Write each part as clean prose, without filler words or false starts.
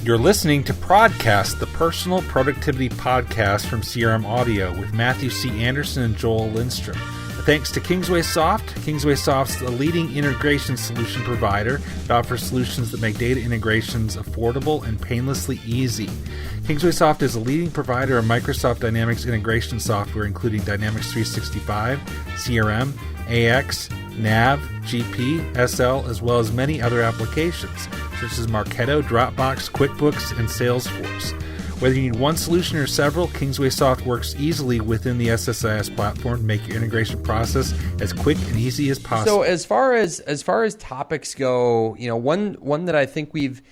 You're listening to ProdCast, the personal productivity podcast from CRM Audio with Matthew C. Anderson and Joel Lindstrom. Thanks to Kingsway Soft. Kingsway Soft's the leading integration solution provider. It offers solutions that make data integrations affordable and painlessly easy. Kingsway Soft is a leading provider of Microsoft Dynamics integration software, including Dynamics 365, CRM, AX, Nav, GP, SL, as well as many other applications, such as Marketo, Dropbox, QuickBooks, and Salesforce. Whether you need one solution or several, Kingsway Soft works easily within the SSIS platform to make your integration process as quick and easy as possible. So as far as topics go, one that I think we've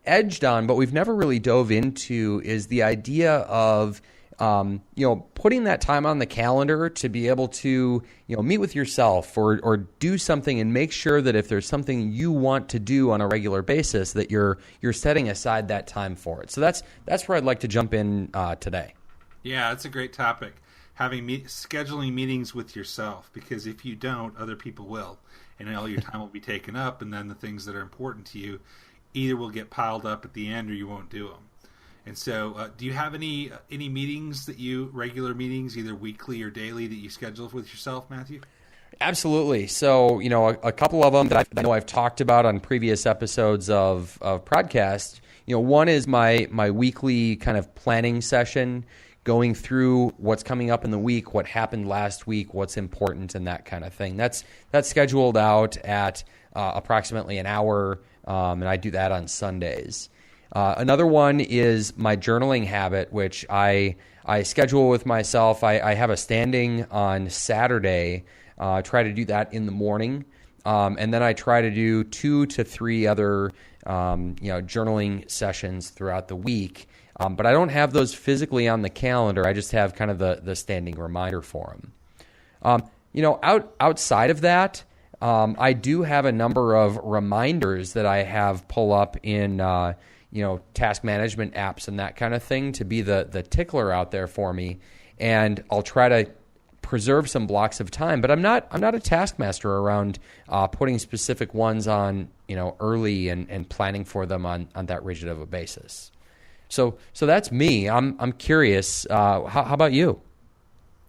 edged on, but we've never really dove into is the idea of putting that time on the calendar to be able to, meet with yourself or do something and make sure that if there's something you want to do on a regular basis, that you're setting aside that time for it. So that's where I'd like to jump in today. Yeah, that's a great topic. Scheduling meetings with yourself, because if you don't, other people will, and all your time will be taken up, and then the things that are important to you either will get piled up at the end or you won't do them. And so, do you have any meetings regular meetings, either weekly or daily, that you schedule with yourself, Matthew? Absolutely. So, a couple of them that I know I've talked about on previous episodes of ProdCast. One is my weekly kind of planning session, going through what's coming up in the week, what happened last week, what's important, and that kind of thing. That's scheduled out at approximately an hour, and I do that on Sundays. Another one is my journaling habit, which I schedule with myself. I have a standing on Saturday. I try to do that in the morning, and then I try to do 2 to 3 other journaling sessions throughout the week. But I don't have those physically on the calendar. I just have kind of the standing reminder for them. Outside of that, I do have a number of reminders that I have pull up in task management apps and that kind of thing to be the tickler out there for me. And I'll try to preserve some blocks of time, but I'm not a taskmaster around putting specific ones on, early and planning for them on that rigid of a basis. So that's me. I'm curious. How about you?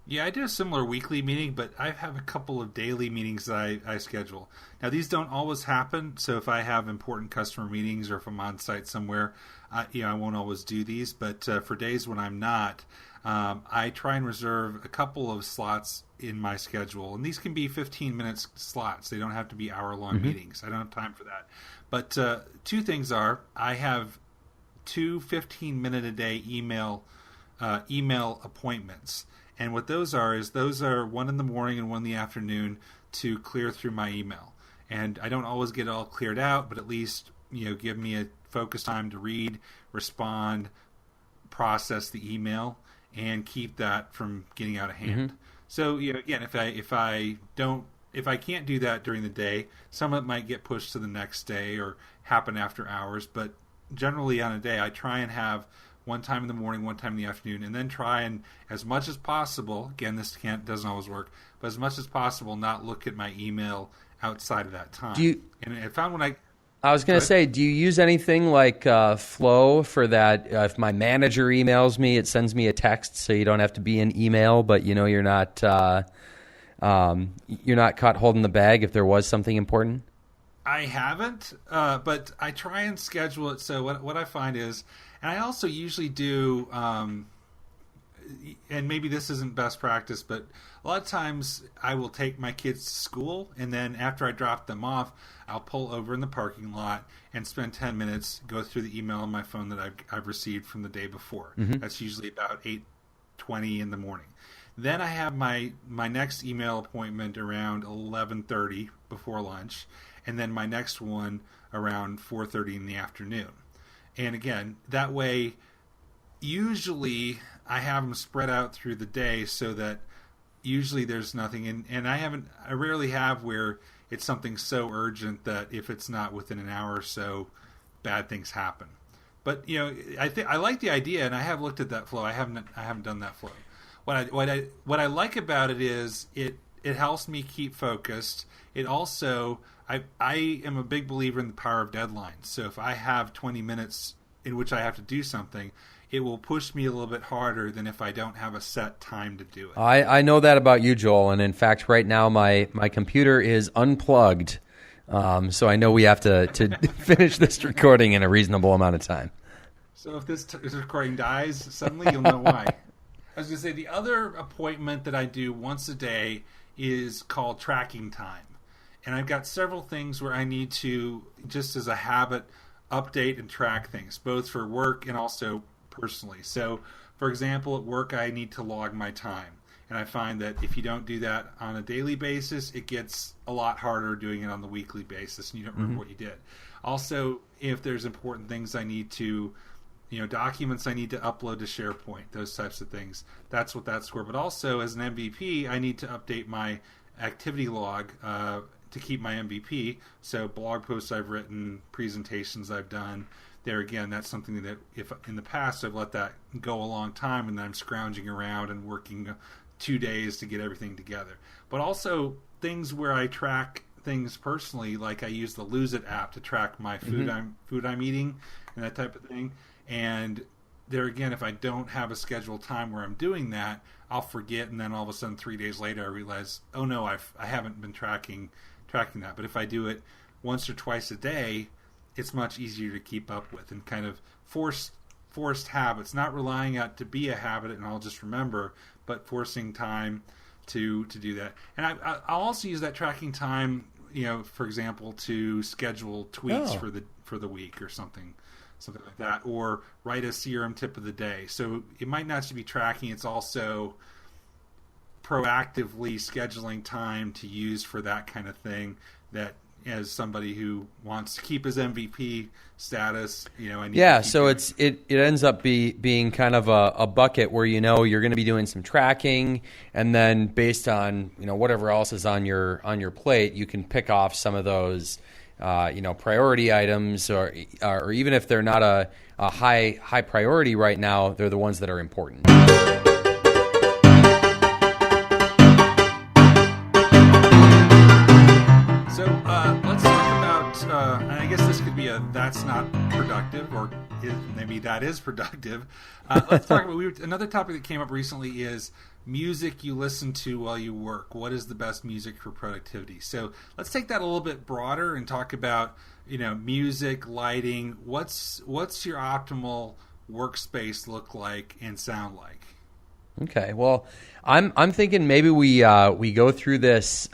Yeah, I do a similar weekly meeting, but I have a couple of daily meetings that I schedule. Now, these don't always happen, so if I have important customer meetings or if I'm on site somewhere, I won't always do these. But for days when I'm not, I try and reserve a couple of slots in my schedule. And these can be 15-minute slots. They don't have to be hour-long meetings. I don't have time for that. But two things are, I have 2 15-minute-a-day email appointments. And what those are one in the morning and one in the afternoon to clear through my email. And I don't always get it all cleared out, but at least, give me a focused time to read, respond, process the email, and keep that from getting out of hand. So, again, if I can't do that during the day, some of it might get pushed to the next day or happen after hours. But generally on a day, I try and have one time in the morning, one time in the afternoon, and then try and, as much as possible, again, this doesn't always work, but as much as possible, not look at my email outside of that time. And I found I was going to say, do you use anything like Flow for that? If my manager emails me, it sends me a text, so you don't have to be in email, but you're not caught holding the bag if there was something important? I haven't, but I try and schedule it. So what I find is, and I also usually do, and maybe this isn't best practice, but a lot of times I will take my kids to school, and then after I drop them off, I'll pull over in the parking lot and spend 10 minutes, go through the email on my phone that I've received from the day before. That's usually about 8:20 in the morning. Then I have my next email appointment around 11:30 before lunch, and then my next one around 4:30 in the afternoon. And again, that way, usually I have them spread out through the day so that usually there's nothing. And I rarely have where it's something so urgent that if it's not within an hour or so, bad things happen. But I like the idea, and I have looked at that flow. I haven't done that flow. What I like about it is it helps me keep focused. It also I am a big believer in the power of deadlines. So if I have 20 minutes in which I have to do something, it will push me a little bit harder than if I don't have a set time to do it. I know that about you, Joel. And in fact, right now my computer is unplugged. So I know we have to finish this recording in a reasonable amount of time. So if this recording dies suddenly, you'll know why. I was going to say, the other appointment that I do once a day is called tracking time. And I've got several things where I need to, just as a habit, update and track things, both for work and also personally. So, for example, at work, I need to log my time. And I find that if you don't do that on a daily basis, it gets a lot harder doing it on the weekly basis, and you don't remember what you did. Also, if there's important things I need to, documents I need to upload to SharePoint, those types of things, that's what that's for. But also, as an MVP, I need to update my activity log to keep my MVP. So blog posts I've written, presentations I've done. There again, that's something that if in the past I've let that go a long time, and then I'm scrounging around and working 2 days to get everything together. But also things where I track things personally, like I use the Lose It app to track my food I'm eating and that type of thing. And there again, if I don't have a scheduled time where I'm doing that, I'll forget, and then all of a sudden 3 days later I realize, oh no, I haven't been tracking that. But if I do it once or twice a day, it's much easier to keep up with, and kind of forced habits, not relying on it to be a habit and I'll just remember, but forcing time to do that. And I'll also use that tracking time, for example, to schedule tweets for the week or something like that, or write a CRM tip of the day. So it might not just be tracking, it's also proactively scheduling time to use for that kind of thing, that as somebody who wants to keep his MVP status, I need to so it ends up being kind of a bucket where you're going to be doing some tracking, and then based on whatever else is on your plate, you can pick off some of those priority items, or even if they're not a high priority right now, they're the ones that are important. So let's talk about, and I guess this could be that's not productive, or maybe that is productive. Let's talk about, another topic that came up recently is music you listen to while you work. What is the best music for productivity? So let's take that a little bit broader and talk about, music, lighting. What's your optimal workspace look like and sound like? Okay, well, I'm thinking maybe we go through this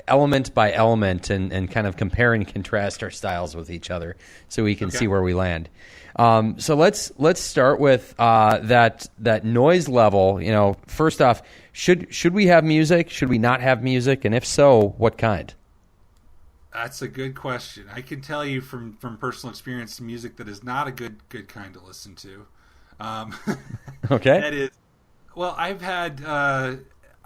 element by element and kind of compare and contrast our styles with each other, so we can see where we land. So let's start with that noise level. First off, should we have music? Should we not have music? And if so, what kind? That's a good question. I can tell you from personal experience, music that is not a good kind to listen to. Okay. That is, well, I've had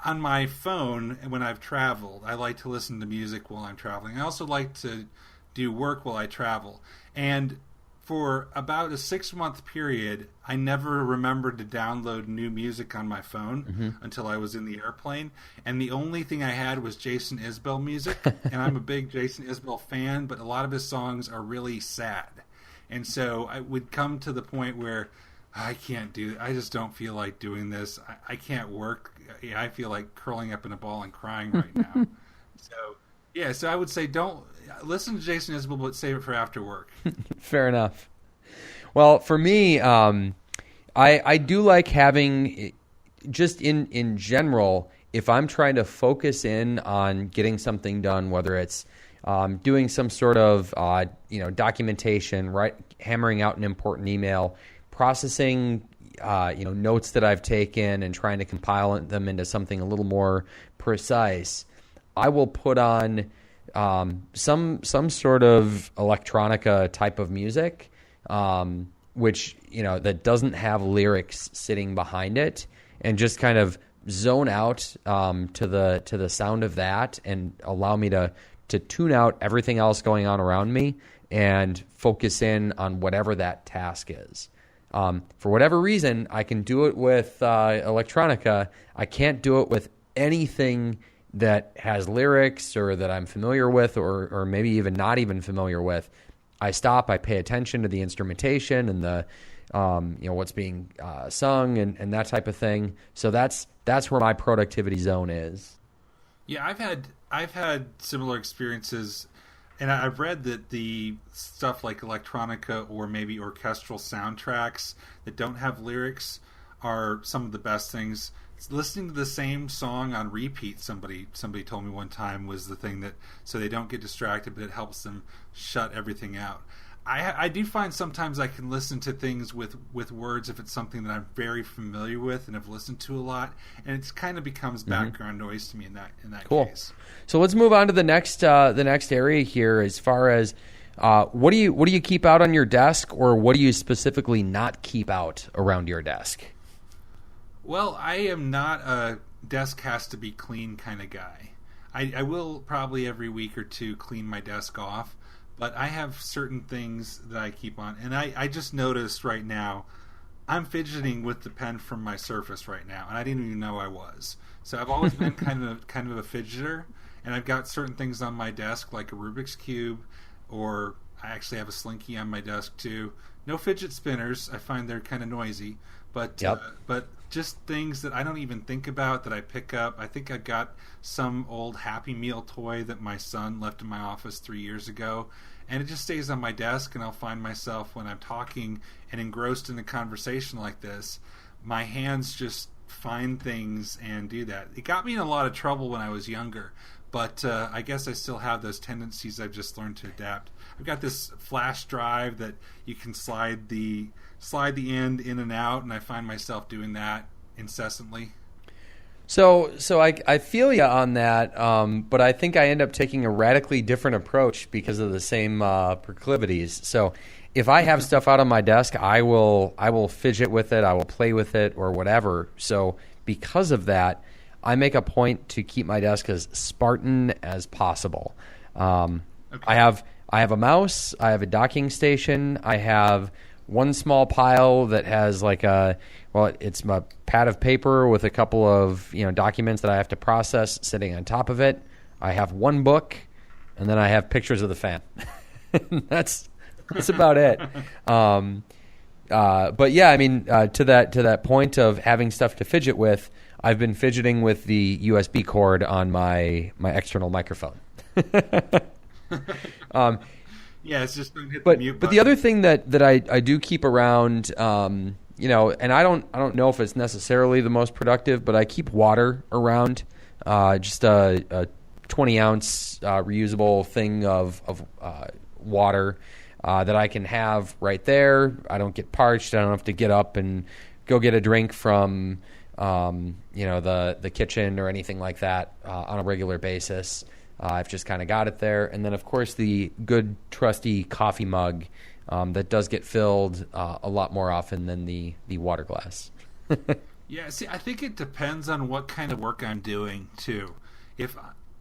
on my phone when I've traveled, I like to listen to music while I'm traveling. I also like to do work while I travel. And for about a 6-month period, I never remembered to download new music on my phone until I was in the airplane. And the only thing I had was Jason Isbell music. And I'm a big Jason Isbell fan, but a lot of his songs are really sad. And so I would come to the point where I can't do it. I just don't feel like doing this. I can't work. I feel like curling up in a ball and crying right now. So I would say don't listen to Jason Isbell, but save it for after work. Fair enough. Well, for me, I do like having, just in general, if I'm trying to focus in on getting something done, whether it's doing some sort of documentation, hammering out an important email, processing notes that I've taken and trying to compile them into something a little more precise, I will put on some sort of electronica type of music, which that doesn't have lyrics sitting behind it, and just kind of zone out to the sound of that, and allow me to tune out everything else going on around me and focus in on whatever that task is. For whatever reason, I can do it with electronica. I can't do it with anything that has lyrics or that I'm familiar with, or maybe even not even familiar with. I stop, I pay attention to the instrumentation and the what's being sung and that type of thing. So that's where my productivity zone is. Yeah, I've had similar experiences, and I've read that the stuff like electronica or maybe orchestral soundtracks that don't have lyrics are some of the best things. Listening to the same song on repeat, somebody told me one time, was the thing that, so they don't get distracted, but it helps them shut everything out. I do find sometimes I can listen to things with words if it's something that I'm very familiar with and have listened to a lot, and it kind of becomes background noise to me in that cool. case. So let's move on to the next area here. As far as what do you keep out on your desk, or what do you specifically not keep out around your desk? Well, I am not a desk has to be clean kind of guy. I will probably every week or two clean my desk off, but I have certain things that I keep on. And I just noticed right now, I'm fidgeting with the pen from my Surface right now, and I didn't even know I was. So I've always been kind of a fidgeter, and I've got certain things on my desk like a Rubik's Cube, or I actually have a Slinky on my desk too. No fidget spinners. I find they're kind of noisy, but just things that I don't even think about that I pick up. I think I got some old Happy Meal toy that my son left in my office 3 years ago, and it just stays on my desk, and I'll find myself when I'm talking and engrossed in a conversation like this, my hands just find things and do that. It got me in a lot of trouble when I was younger, but I guess I still have those tendencies. I've just learned to adapt. I've got this flash drive that you can slide the end in and out, and I find myself doing that incessantly. So I feel you on that, but I think I end up taking a radically different approach because of the same proclivities. So if I have stuff out on my desk, I will fidget with it, I will play with it, or whatever. So because of that, I make a point to keep my desk as Spartan as possible. Okay. I have a mouse, I have a docking station, I have one small pile that has it's my pad of paper with a couple of documents that I have to process sitting on top of it. I have one book, and then I have pictures of the fan. That's about it. But yeah, I mean, to that point of having stuff to fidget with, I've been fidgeting with the USB cord on my external microphone. Yeah, it's just hit the mute button. But the other thing that I do keep around, and I don't know if it's necessarily the most productive, but I keep water around, just a 20-ounce reusable thing of water that I can have right there. I don't get parched. I don't have to get up and go get a drink from the kitchen or anything like that on a regular basis. I've just kind of got it there. And then, of course, the good, trusty coffee mug that does get filled a lot more often than the water glass. Yeah, see, I think it depends on what kind of work I'm doing, too.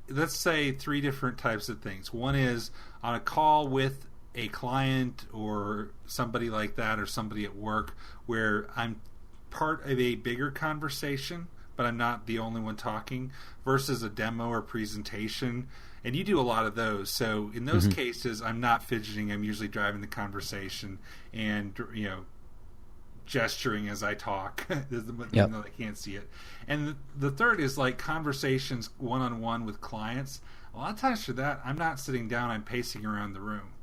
Let's say 3 different types of things. One is on a call with a client or somebody like that, or somebody at work, where I'm part of a bigger conversation, but I'm not the only one talking, versus a demo or presentation. And you do a lot of those. So in those cases, I'm not fidgeting. I'm usually driving the conversation and, gesturing as I talk, even though they can't see it. And the third is like conversations one-on-one with clients. A lot of times for that, I'm not sitting down. I'm pacing around the room.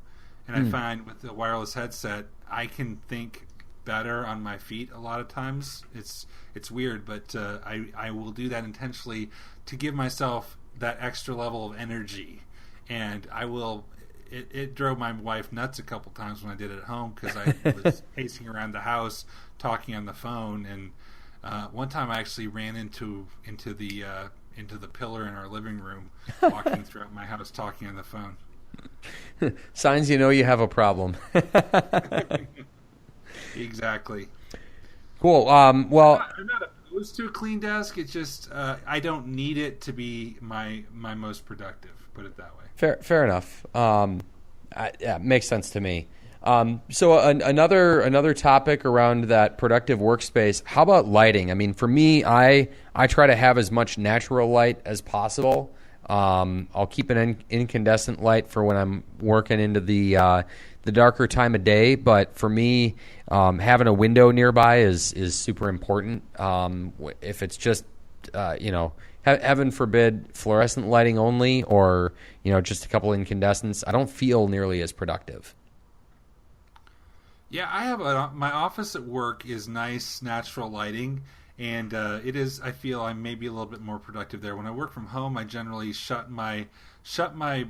And I find with the wireless headset, I can think better on my feet a lot of times. It's weird, but I will do that intentionally to give myself that extra level of energy. And I will. It drove my wife nuts a couple times when I did it at home, because I was pacing around the house talking on the phone. And one time I actually ran into the pillar in our living room, walking throughout my house talking on the phone. Signs you have a problem. Exactly. Cool. Well, I'm not opposed to a clean desk. It's just I don't need it to be my most productive. Put it that way. Fair enough. Yeah, makes sense to me. So another topic around that productive workspace. How about lighting? I mean, for me, I try to have as much natural light as possible. I'll keep an incandescent light for when I'm working into the darker time of day. But for me, having a window nearby is super important. If it's just heaven forbid, fluorescent lighting only, or just a couple incandescents, I don't feel nearly as productive. Yeah, I have my office at work is nice natural lighting, and it is. I feel I'm maybe a little bit more productive there. When I work from home, I generally shut my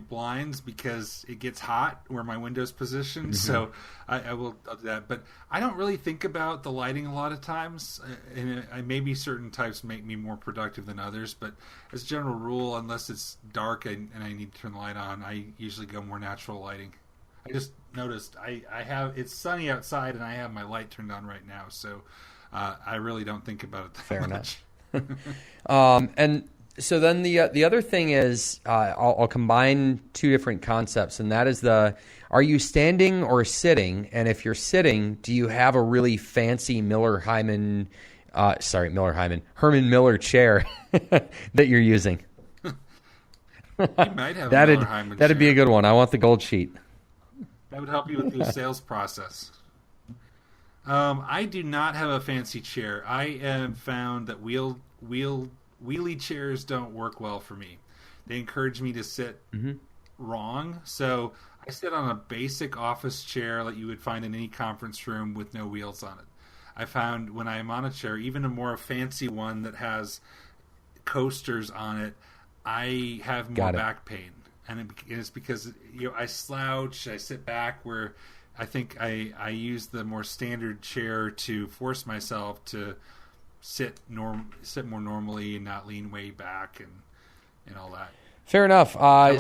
blinds because it gets hot where my window's positioned. Mm-hmm. So I'll do that, but I don't really think about the lighting a lot of times. And maybe certain types make me more productive than others, but as a general rule, unless it's dark and I need to turn the light on, I usually go more natural lighting. I just noticed I have it's sunny outside and I have my light turned on right now, so I really don't think about it that Fair much. Enough. And so then the other thing is I'll combine two different concepts, and that is are you standing or sitting? And if you're sitting, do you have a really fancy Herman Miller chair that you're using? You might have a Miller Hyman chair. That'd be a good one. I want the gold sheet. That would help you with the sales process. I do not have a fancy chair. I have found that wheelie chairs don't work well for me. They encourage me to sit wrong. So I sit on a basic office chair that you would find in any conference room with no wheels on it. I found when I am on a chair, even a more fancy one that has coasters on it, I have more back pain. And it's because I slouch, I sit back where I think I use the more standard chair to force myself to sit more normally and not lean way back and all that. Fair enough.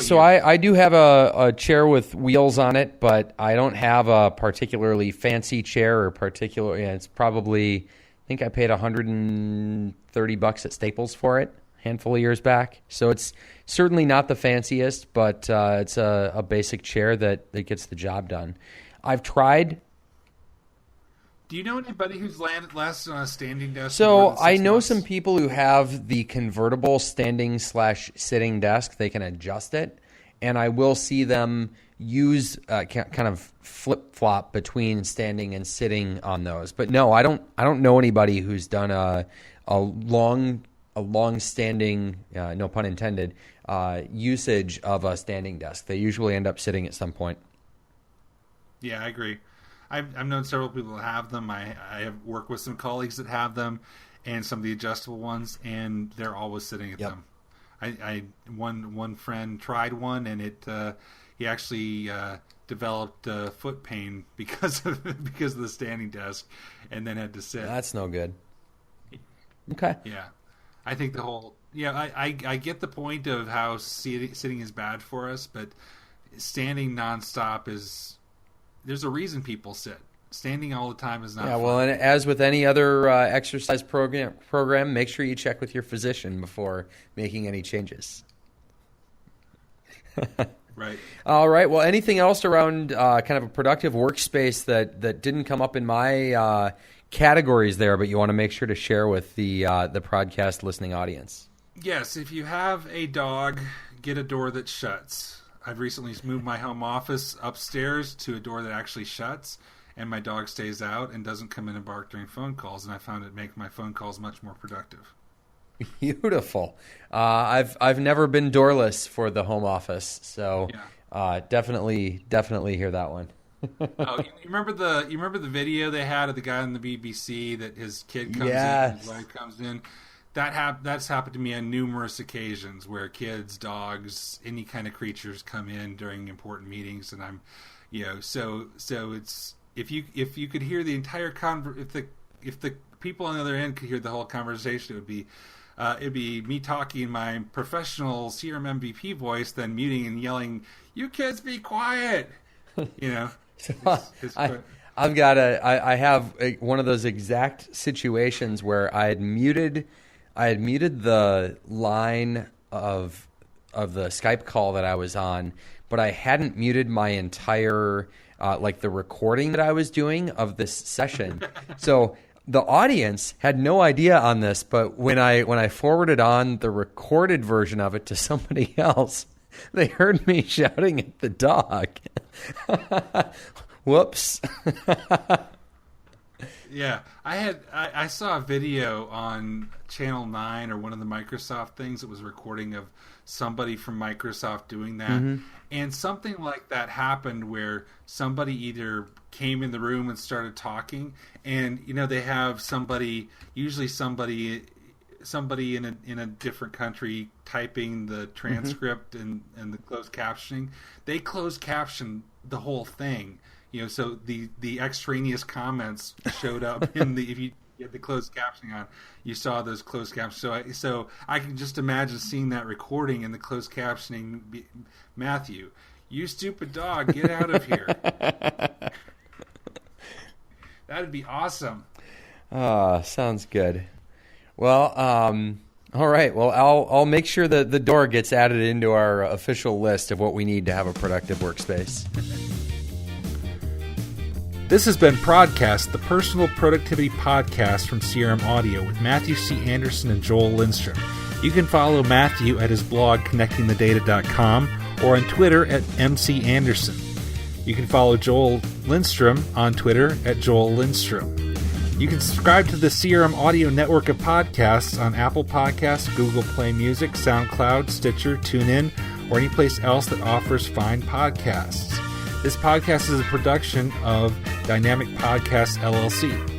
So I do have a chair with wheels on it, but I don't have a particularly fancy chair or it's probably, I think I paid $130 at Staples for it a handful of years back. So it's certainly not the fanciest, but it's a basic chair that gets the job done. I've tried. Do you know anybody who's lasted on a standing desk? So I know some people who have the convertible standing/sitting desk. They can adjust it, and I will see them use kind of flip-flop between standing and sitting on those. But no, I don't know anybody who's done a long-standing, no pun intended, usage of a standing desk. They usually end up sitting at some point. Yeah, I agree. I've known several people that have them. I have worked with some colleagues that have them, and some of the adjustable ones, and they're always sitting at them. One friend tried one, and he actually developed foot pain because of the standing desk, and then had to sit. That's no good. Okay. Yeah, I think the whole I get the point of how sitting is bad for us, but standing nonstop is. There's a reason people sit. Standing all the time is not fun. Well, and as with any other exercise program, make sure you check with your physician before making any changes. Right. All right. Well, anything else around kind of a productive workspace that didn't come up in my categories there, but you want to make sure to share with the ProdCast listening audience? Yes. If you have a dog, get a door that shuts. I've recently moved my home office upstairs to a door that actually shuts, and my dog stays out and doesn't come in and bark during phone calls, and I found it make my phone calls much more productive. Beautiful. I've never been doorless for the home office, so definitely hear that one. Oh, you remember the video they had of the guy on the BBC that his kid comes in, his wife comes in. That's happened to me on numerous occasions where kids, dogs, any kind of creatures come in during important meetings, and I'm, so it's if you could hear the entire if the people on the other end could hear the whole conversation, it'd be me talking in my professional CRM MVP voice, then muting and yelling, "You kids, be quiet!" I have one of those exact situations where I had muted the line of the Skype call that I was on, but I hadn't muted my entire the recording that I was doing of this session. So the audience had no idea on this, but when I forwarded on the recorded version of it to somebody else, they heard me shouting at the dog. Whoops. Yeah, I saw a video on Channel 9 or one of the Microsoft things that was recording of somebody from Microsoft doing that. Mm-hmm. And something like that happened where somebody either came in the room and started talking, and they have usually somebody in a different country typing the transcript and the closed captioning. They closed caption the whole thing. So the extraneous comments showed up if you had the closed captioning on, you saw those closed captions. So I can just imagine seeing that recording and the closed captioning. Matthew, you stupid dog, get out of here. That'd be awesome. Sounds good. Well, all right. Well, I'll make sure that the door gets added into our official list of what we need to have a productive workspace. This has been ProdCast, the personal productivity podcast from CRM Audio with Matthew C. Anderson and Joel Lindstrom. You can follow Matthew at his blog, connectingthedata.com, or on Twitter at MC Anderson. You can follow Joel Lindstrom on Twitter at Joel Lindstrom. You can subscribe to the CRM Audio network of podcasts on Apple Podcasts, Google Play Music, SoundCloud, Stitcher, TuneIn, or any place else that offers fine podcasts. This podcast is a production of Dynamic Podcasts, LLC.